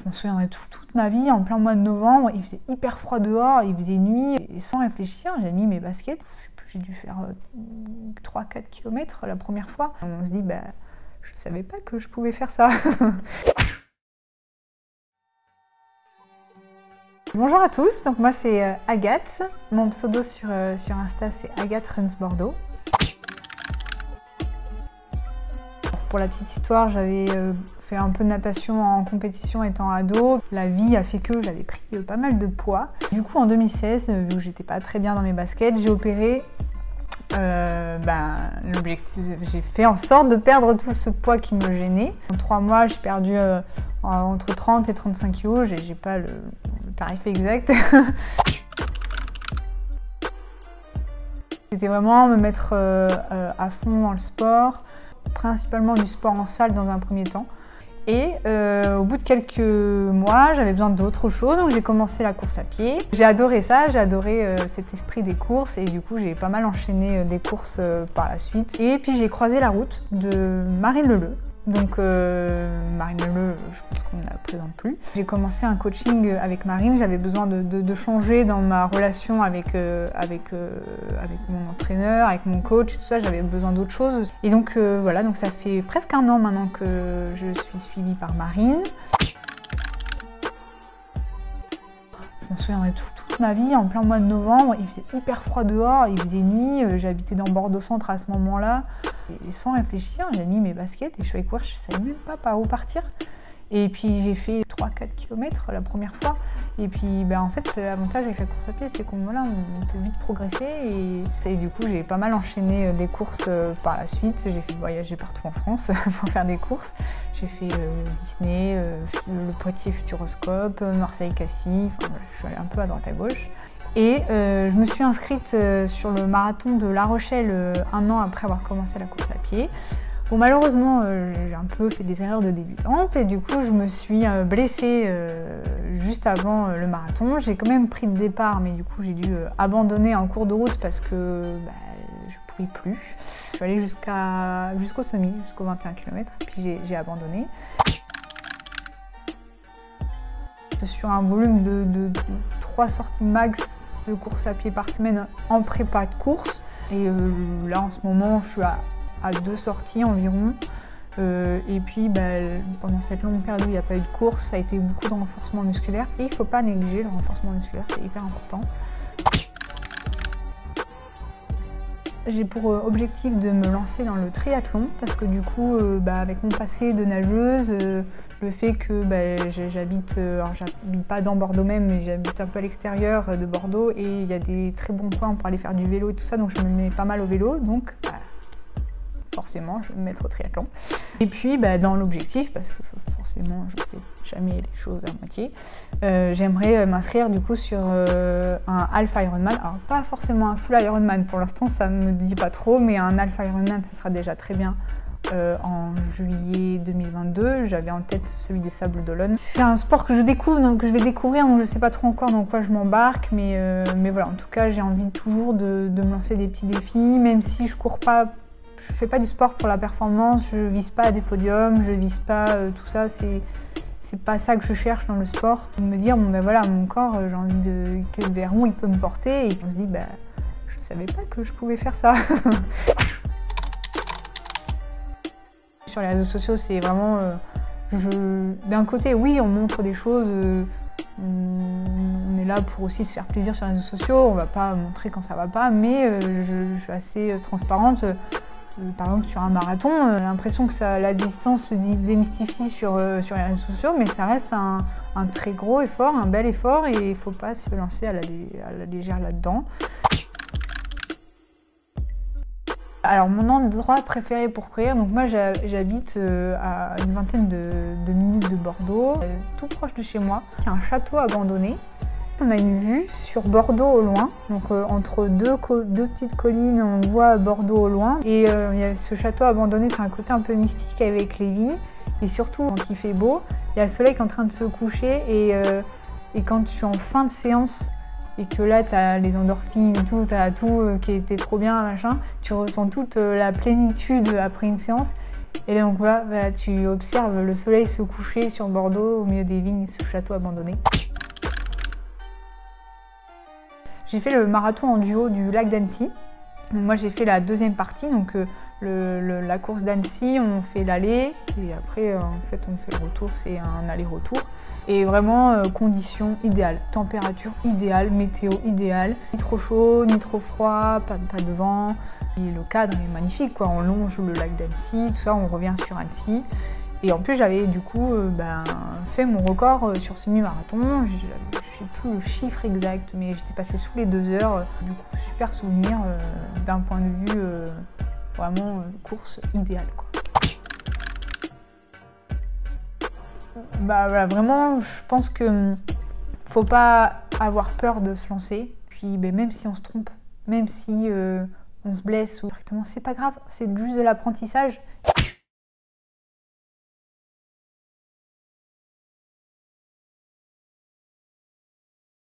Je m'en souviendrai toute ma vie, en plein mois de novembre, il faisait hyper froid dehors, il faisait nuit, et sans réfléchir, j'ai mis mes baskets. Je sais plus, j'ai dû faire 3-4 km la première fois. On se dit, bah, je ne savais pas que je pouvais faire ça. Bonjour à tous, donc moi c'est Agathe. Mon pseudo sur Insta c'est Agathe Runs Bordeaux. Pour la petite histoire, j'avais fait un peu de natation en compétition étant ado. La vie a fait que j'avais pris pas mal de poids. Du coup en 2016, vu que j'étais pas très bien dans mes baskets, j'ai opéré. L'objectif, j'ai fait en sorte de perdre tout ce poids qui me gênait. En 3 mois, j'ai perdu entre 30 et 35 kg. J'ai pas le tarif exact. C'était vraiment me mettre à fond dans le sport, principalement du sport en salle dans un premier temps. Et au bout de quelques mois, j'avais besoin d'autre chose, donc j'ai commencé la course à pied. J'ai adoré ça, j'ai adoré cet esprit des courses et du coup j'ai pas mal enchaîné des courses par la suite. Et puis j'ai croisé la route de Marine Leleu. Donc Marine Leleu, je pense qu'on ne la présente plus. J'ai commencé un coaching avec Marine, j'avais besoin de changer dans ma relation avec mon entraîneur, avec mon coach, tout ça, j'avais besoin d'autre chose. Et donc voilà, donc ça fait presque 1 an maintenant que je suis suivie par Marine. Je m'en souviendrai toute ma vie, en plein mois de novembre, il faisait hyper froid dehors, il faisait nuit, j'habitais dans Bordeaux Centre à ce moment-là. Et sans réfléchir, j'ai mis mes baskets et je suis allée courir, je ne savais même pas par où partir. Et puis j'ai fait 3-4 km la première fois. Et puis en fait, l'avantage avec la course à pied, c'est qu'on peut vite progresser. Et du coup, j'ai pas mal enchaîné des courses par la suite. J'ai fait voyager partout en France pour faire des courses. J'ai fait Disney, le Poitiers Futuroscope, Marseille-Cassis. Enfin, je suis allée un peu à droite à gauche. Et je me suis inscrite sur le marathon de La Rochelle 1 an après avoir commencé la course à pied. Bon, malheureusement, j'ai un peu fait des erreurs de débutante et du coup, je me suis blessée juste avant le marathon. J'ai quand même pris le départ, mais du coup, j'ai dû abandonner en cours de route parce que je ne pouvais plus. Je suis allée jusqu'au semi, jusqu'aux 21 km, puis j'ai abandonné. Sur un volume de 3 sorties max de course à pied par semaine en prépa de course. Et là, en ce moment, je suis à 2 sorties environ. Et puis, pendant cette longue période où il n'y a pas eu de course, ça a été beaucoup de renforcement musculaire. Et il ne faut pas négliger le renforcement musculaire, c'est hyper important. J'ai pour objectif de me lancer dans le triathlon parce que du coup, avec mon passé de nageuse, le fait que j'habite pas dans Bordeaux même, mais j'habite un peu à l'extérieur de Bordeaux et il y a des très bons coins pour aller faire du vélo et tout ça, donc je me mets pas mal au vélo, donc forcément je vais me mettre au triathlon. Et puis dans l'objectif, parce que forcément je fais jamais les choses à moitié, j'aimerais m'inscrire du coup sur un half Ironman. Alors pas forcément un full Ironman pour l'instant, ça me dit pas trop, mais un half Ironman ça sera déjà très bien. En juillet 2022, j'avais en tête celui des Sables d'Olonne. C'est un sport que je découvre, donc que je vais découvrir, donc je ne sais pas trop encore dans quoi je m'embarque, mais voilà, en tout cas j'ai envie toujours de me lancer des petits défis, même si je cours pas, je fais pas du sport pour la performance, je vise pas à des podiums, je vise pas tout ça, c'est pas ça que je cherche dans le sport. De me dire voilà, mon corps, j'ai envie vers où il peut me porter, et on se dit je ne savais pas que je pouvais faire ça. Sur les réseaux sociaux, c'est vraiment... d'un côté, oui, on montre des choses, on est là pour aussi se faire plaisir sur les réseaux sociaux, on va pas montrer quand ça va pas, mais je suis assez transparente. Par exemple, sur un marathon, j'ai l'impression que la distance se démystifie sur les réseaux sociaux, mais ça reste un très gros effort, un bel effort, et il ne faut pas se lancer à la légère là-dedans. Alors mon endroit préféré pour courir, donc moi j'habite à une vingtaine de minutes de Bordeaux, tout proche de chez moi. Il y a un château abandonné. On a une vue sur Bordeaux au loin, donc entre deux petites collines, on voit Bordeaux au loin. Et il y a ce château abandonné, c'est un côté un peu mystique avec les vignes. Et surtout quand il fait beau, il y a le soleil qui est en train de se coucher et quand je suis en fin de séance, et que là tu as les endorphines et tout, tu as tout qui était trop bien, machin, tu ressens toute la plénitude après une séance Et donc voilà, tu observes le soleil se coucher sur Bordeaux au milieu des vignes et ce château abandonné. J'ai fait le marathon en duo du lac d'Annecy. Moi j'ai fait la deuxième partie, donc la course d'Annecy, on fait l'aller et après en fait on fait le retour, c'est un aller-retour. Et vraiment conditions idéales, température idéale, météo idéale, ni trop chaud, ni trop froid, pas de vent. Et le cadre est magnifique, quoi. On longe le lac d'Annecy, tout ça, on revient sur Annecy. Et en plus j'avais du coup fait mon record sur semi-marathon. J'ai plus le chiffre exact, mais j'étais passée sous les 2 heures. Du coup, super souvenir d'un point de vue vraiment course idéale, quoi. Bah voilà, vraiment, je pense que faut pas avoir peur de se lancer. Puis même si on se trompe, même si on se blesse ou directement, c'est pas grave, c'est juste de l'apprentissage.